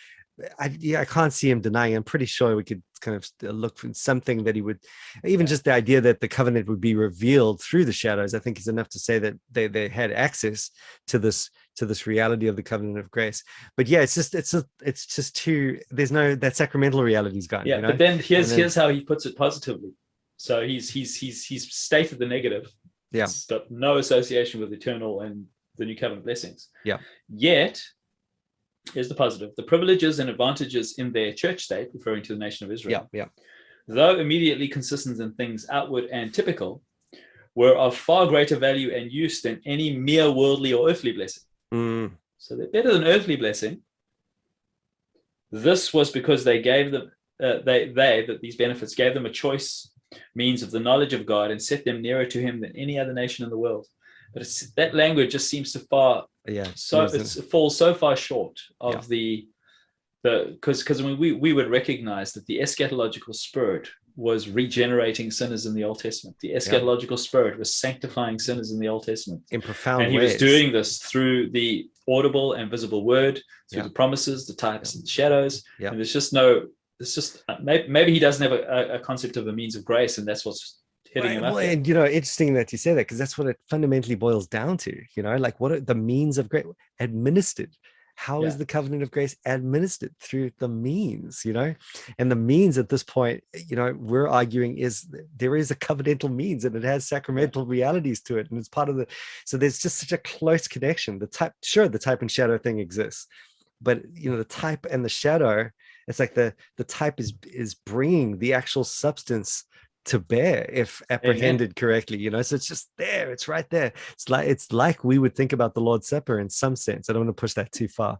I can't see him denying. I'm pretty sure we could kind of look for something that he would, even just the idea that the covenant would be revealed through the shadows, I think is enough to say that they had access to this reality of the covenant of grace. But it's just too, there's no, that sacramental reality's gone. But then here's how he puts it positively. So he's stated the negative. It's got no association with eternal and the new covenant blessings. Yet, here's the positive: the privileges and advantages in their church state, referring to the nation of Israel, though immediately consistent in things outward and typical, were of far greater value and use than any mere worldly or earthly blessing. So they're better than earthly blessing. This was because they gave them that these benefits gave them a choice means of the knowledge of God and set them nearer to him than any other nation in the world. But that language just seems to falls so far short of because we would recognize that the eschatological spirit was regenerating sinners in the Old Testament. The eschatological spirit was sanctifying sinners in the Old Testament in profound ways. And he was doing this through the audible and visible word, through the promises, the types and the shadows. And maybe he doesn't have a concept of a means of grace, and that's what's hitting him up. And interesting that you say that, because that's what it fundamentally boils down to. Like, what are the means of grace administered? How is the covenant of grace administered? Through the means, and the means at this point, we're arguing there is a covenantal means, and it has sacramental realities to it, and it's part of so there's just such a close connection. The type and shadow thing exists, but the type and the shadow, it's like the type is bringing the actual substance to bear, if apprehended correctly, so it's just there, it's right there. It's like we would think about the Lord's Supper in some sense. I don't want to push that too far,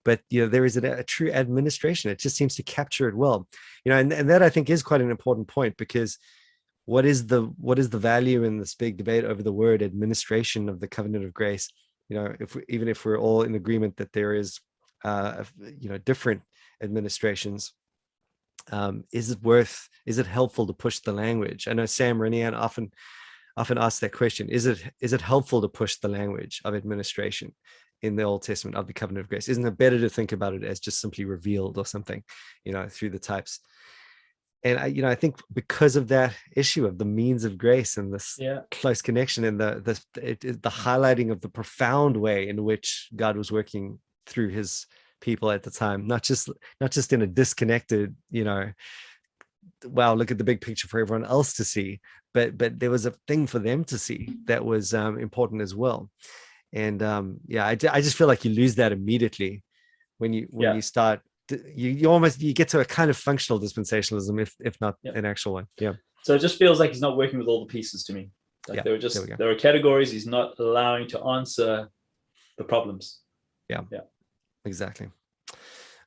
but there is a true administration. It just seems to capture it well, and that I think is quite an important point, because what is the value in this big debate over the word administration of the covenant of grace? Even if we're all in agreement that there is different administrations, is it helpful to push the language? I know Sam Renian often asks that question. Is it helpful to push the language of administration in the Old Testament of the covenant of grace? Isn't it better to think about it as just simply revealed or something, through the types? And I think because of that issue of the means of grace and this close connection, and the highlighting of the profound way in which God was working through his people at the time, not just in a disconnected, wow, look at the big picture for everyone else to see, but there was a thing for them to see that was important as well. And I just feel like you lose that immediately when you start. You get to a kind of functional dispensationalism, if not an actual one. So it just feels like he's not working with all the pieces to me. Like there are categories he's not allowing to answer the problems. Exactly.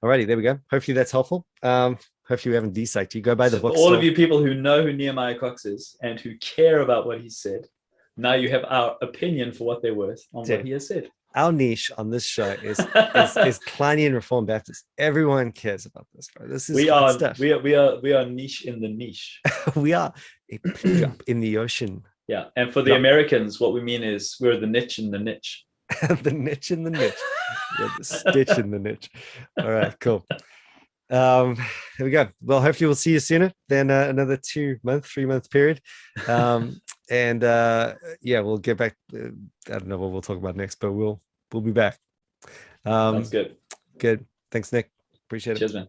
Alrighty, there we go. Hopefully that's helpful. Hopefully we haven't de-psyched you. Go buy the book. For all of you people who know who Nehemiah Coxe is and who care about what he said, now you have our opinion for what they're worth on what he has said. Our niche on this show is Kleinian Reformed Baptist. Everyone cares about this, bro. This is stuff. We are niche in the niche. We are a pin drop in the ocean. Yeah, and for the Americans, what we mean is we're the niche in the niche. The niche in the niche. Yeah, the stitch in the niche. All right, cool. Here we go. Well, hopefully we'll see you sooner than another 3-month period. And we'll get back. I don't know what we'll talk about next, but we'll be back. Sounds good. Good. Thanks, Nick. Appreciate it. Cheers, man.